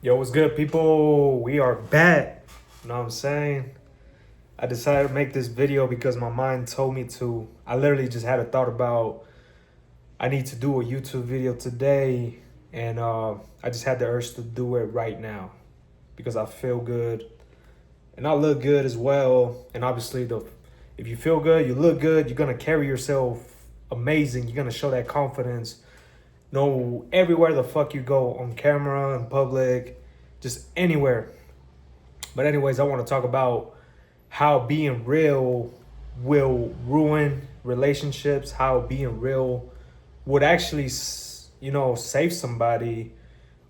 Yo, what's good, people? We are back. You know what I'm saying? I decided to make this video because my mind told me to. I literally just had a thought about I need to do a YouTube video today, and I just had the urge to do it right now because I feel good and I look good as well. And obviously, if you feel good, you look good, you're gonna carry yourself amazing. You're gonna show that confidence. No, everywhere the fuck you go, on camera, in public, just anywhere. But anyways, I want to talk about how being real will ruin relationships, how being real would actually, save somebody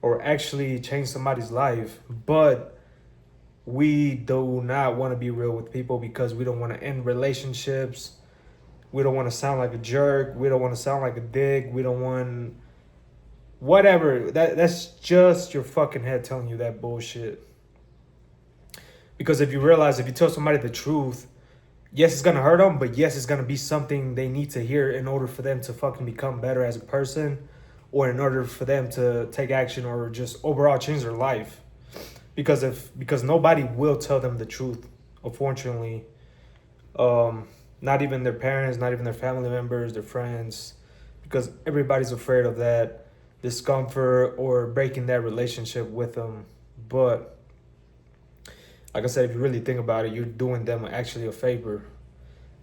or actually change somebody's life. But we do not want to be real with people because we don't want to end relationships. We don't want to sound like a jerk. We don't want to sound like a dick. We don't want whatever. That's just your fucking head telling you that bullshit. Because if you realize, if you tell somebody the truth, yes, it's gonna hurt them, but yes, it's gonna be something they need to hear in order for them to fucking become better as a person, or in order for them to take action or just overall change their life. Because nobody will tell them the truth, unfortunately. Not even their parents, not even their family members, their friends, because everybody's afraid of that discomfort or breaking that relationship with them. But like I said, if you really think about it, you're doing them actually a favor.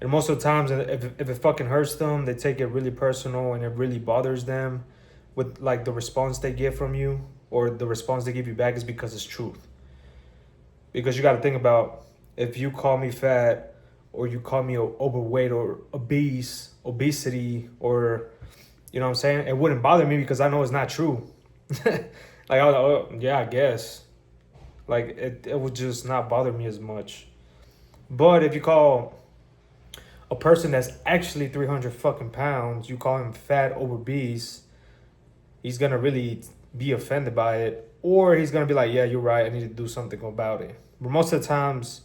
And most of the times, if it fucking hurts them, they take it really personal and it really bothers them with like the response they get from you or the response they give you back is because it's truth. Because you got to think about if you call me fat or you call me overweight or obesity, or, you know what I'm saying? It wouldn't bother me because I know it's not true. Like, I was like, oh, yeah, I guess. Like, it would just not bother me as much. But if you call a person that's actually 300 fucking pounds, you call him fat or obese, he's gonna really be offended by it. Or he's gonna be like, yeah, you're right, I need to do something about it. But most of the times,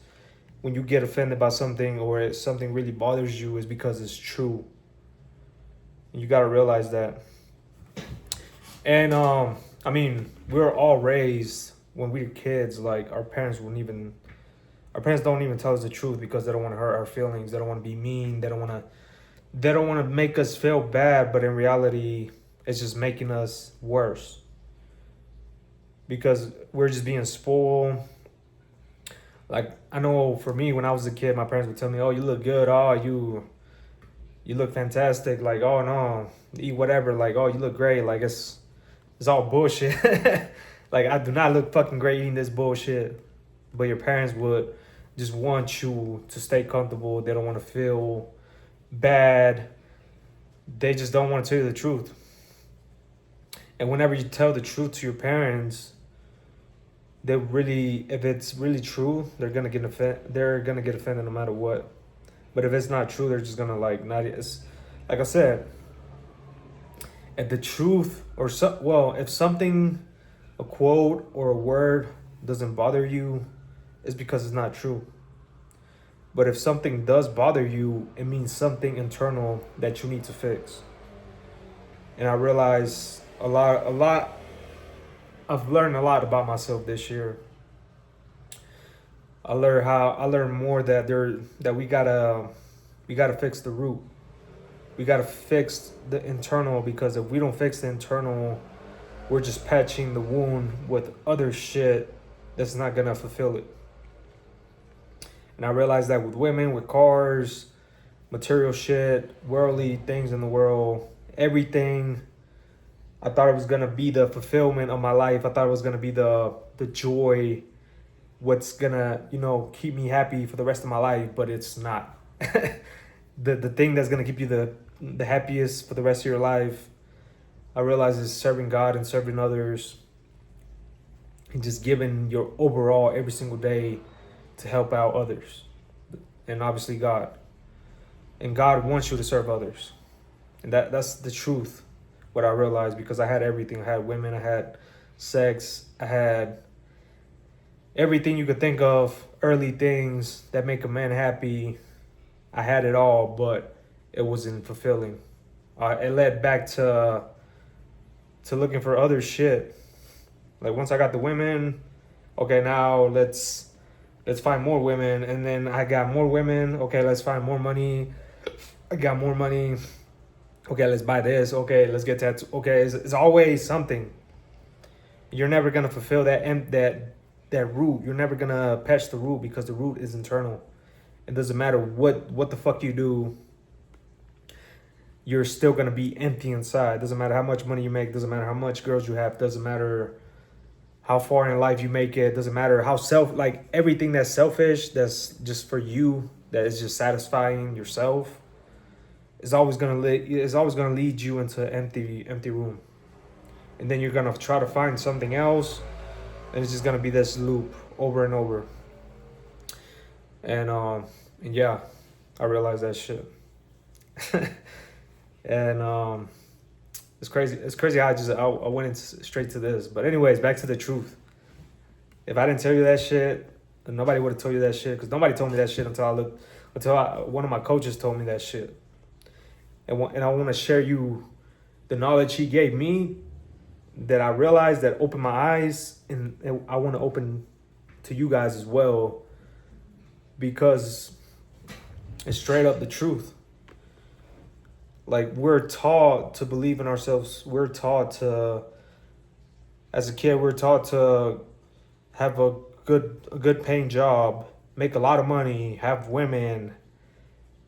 when you get offended by something or something really bothers you, is because it's true. You gotta realize that. And I mean, we were all raised when we were kids. Like our parents don't even tell us the truth because they don't want to hurt our feelings. They don't want to be mean. They don't want to make us feel bad. But in reality, it's just making us worse because we're just being spoiled. Like, I know for me, when I was a kid, my parents would tell me, "Oh, you look good. Oh, you look fantastic. Like, oh no, eat whatever. Like, oh, you look great. Like, it's all bullshit." Like, I do not look fucking great eating this bullshit. But your parents would just want you to stay comfortable. They don't want to feel bad. They just don't want to tell you the truth. And whenever you tell the truth to your parents, they really, if it's really true, they're gonna get offended. They're gonna get offended no matter what. But if it's not true, they're just gonna like not. It's, like I said, if the truth or if something, a quote or a word doesn't bother you, it's because it's not true. But if something does bother you, it means something internal that you need to fix. And I realize a lot. I've learned a lot about myself this year. I learned more that we gotta fix the root. We gotta fix the internal, because if we don't fix the internal, we're just patching the wound with other shit that's not gonna fulfill it. And I realized that with women, with cars, material shit, worldly things in the world, everything. I thought it was gonna be the fulfillment of my life. I thought it was gonna be the joy, what's gonna, keep me happy for the rest of my life, but it's not. The thing that's gonna keep you the happiest for the rest of your life, I realize, is serving God and serving others and just giving your overall every single day to help out others. And obviously God. And God wants you to serve others. And that's the truth, what I realized, because I had everything. I had women, I had sex, I had everything you could think of, earthly things that make a man happy. I had it all, but it wasn't fulfilling. It led back to looking for other shit. Like once I got the women, okay, now let's find more women, and then I got more women. Okay, let's find more money. I got more money. Okay, let's buy this. Okay, let's get that. Okay, it's always something. You're never gonna fulfill that root. You're never gonna patch the root because the root is internal. It doesn't matter what the fuck you do. You're still gonna be empty inside. Doesn't matter how much money you make. Doesn't matter how much girls you have. Doesn't matter how far in life you make it. Doesn't matter how like everything that's selfish, that's just for you, that is just satisfying yourself, is always gonna lead you into an empty room. And then you're gonna try to find something else, and it's just gonna be this loop over and over. And yeah, I realized that shit. And it's crazy. It's crazy how I went in straight to this. But anyways, back to the truth. If I didn't tell you that shit, then nobody would have told you that shit. Because nobody told me that shit until one of my coaches told me that shit. And I want to share you the knowledge he gave me, that I realized, that opened my eyes, and I want to open to you guys as well, because it's straight up the truth. Like, we're taught to believe in ourselves. We're taught to, as a kid, we're taught to have a good paying job, make a lot of money, have women,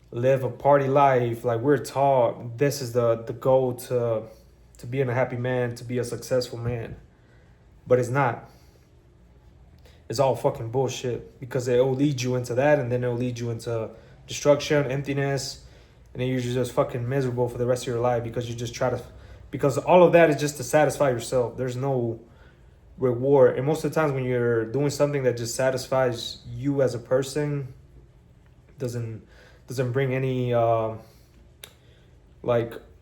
live a party life. Like, we're taught this is the goal to being a happy man, to be a successful man. But it's not. It's all fucking bullshit, because it'll lead you into that, and then it'll lead you into destruction, emptiness, and then you're just fucking miserable for the rest of your life, because you just because all of that is just to satisfy yourself. There's no reward. And most of the times when you're doing something that just satisfies you as a person, doesn't bring any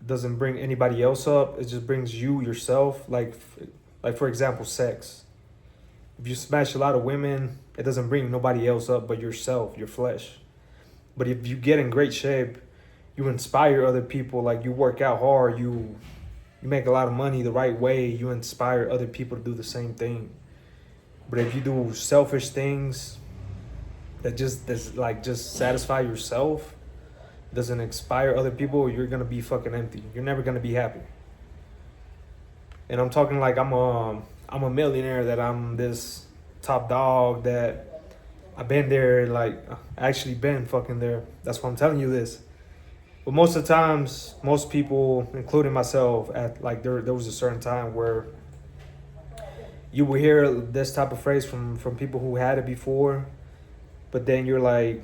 doesn't bring anybody else up. It just brings you yourself. Like for example, sex. If you smash a lot of women, it doesn't bring nobody else up but yourself, your flesh. But if you get in great shape, you inspire other people. Like, you work out hard, you make a lot of money the right way, you inspire other people to do the same thing. But if you do selfish things that just satisfy yourself, doesn't inspire other people, you're gonna be fucking empty. You're never gonna be happy. And I'm talking like I'm a millionaire, that I'm this top dog, that I've been there, like actually been fucking there. That's why I'm telling you this. But most of the times, most people, including myself, at like there was a certain time where you will hear this type of phrase from people who had it before, but then you're like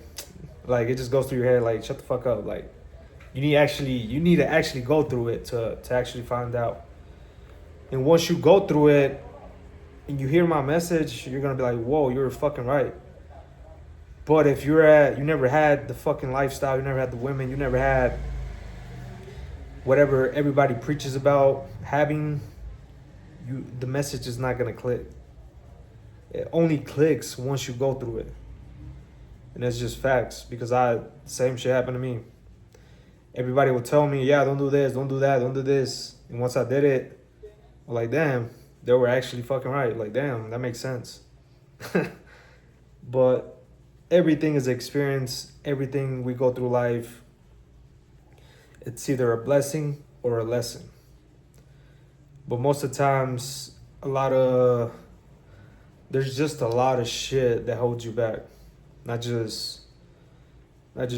it just goes through your head, like, shut the fuck up. Like, you need to actually go through it to actually find out. And once you go through it and you hear my message, you're gonna be like, whoa, you're fucking right. But if you never had the fucking lifestyle, you never had the women, you never had whatever everybody preaches about having, the message is not gonna click. It only clicks once you go through it. And it's just facts, because same shit happened to me. Everybody would tell me, yeah, don't do this, don't do that, don't do this. And once I did it, I'm like, damn, they were actually fucking right. Like, damn, that makes sense. But everything is experience. Everything we go through life, it's either a blessing or a lesson. But most of the times, there's just a lot of shit that holds you back. Not just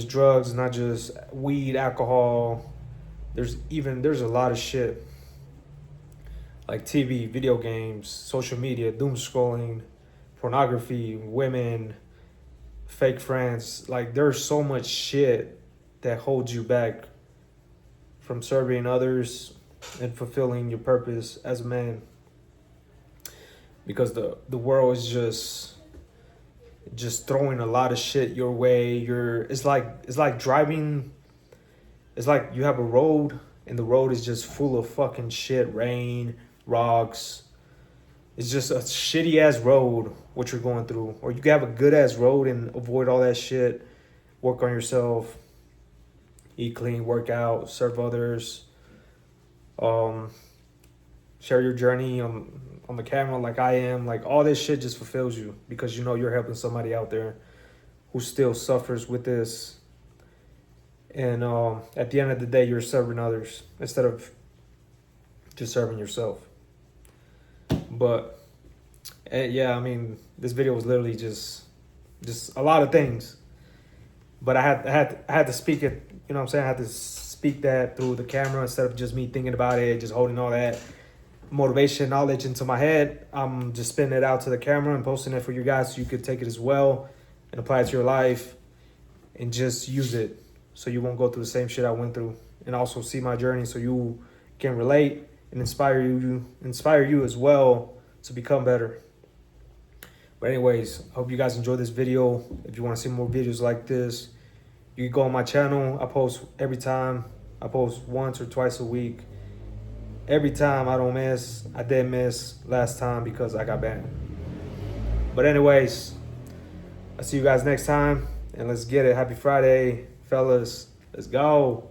drugs, not just weed, alcohol. There's a lot of shit. Like TV, video games, social media, doom scrolling, pornography, women, fake friends. Like, there's so much shit that holds you back from serving others and fulfilling your purpose as a man. Because the world is just throwing a lot of shit your way. It's like driving. It's like you have a road, and the road is just full of fucking shit, rain, rocks. It's just a shitty ass road what you're going through. Or you can have a good ass road and avoid all that shit. Work on yourself. Eat clean, work out, serve others. share your journey on the camera like I am. Like all this shit just fulfills you because you know you're helping somebody out there who still suffers with this. And at the end of the day, you're serving others instead of just serving yourself. But yeah, I mean, this video was literally just a lot of things. But I had to speak it. You know what I'm saying? I had to speak that through the camera instead of just me thinking about it, just holding all that motivation, knowledge into my head. I'm just spitting it out to the camera and posting it for you guys so you could take it as well and apply it to your life and just use it so you won't go through the same shit I went through, and also see my journey so you can relate and inspire you as well to become better. But anyways, I hope you guys enjoyed this video. If you want to see more videos like this, you can go on my channel. I post every time. I post once or twice a week. Every time I don't miss. I did miss last time because I got banned. But anyways, I'll see you guys next time. And let's get it. Happy Friday, fellas. Let's go.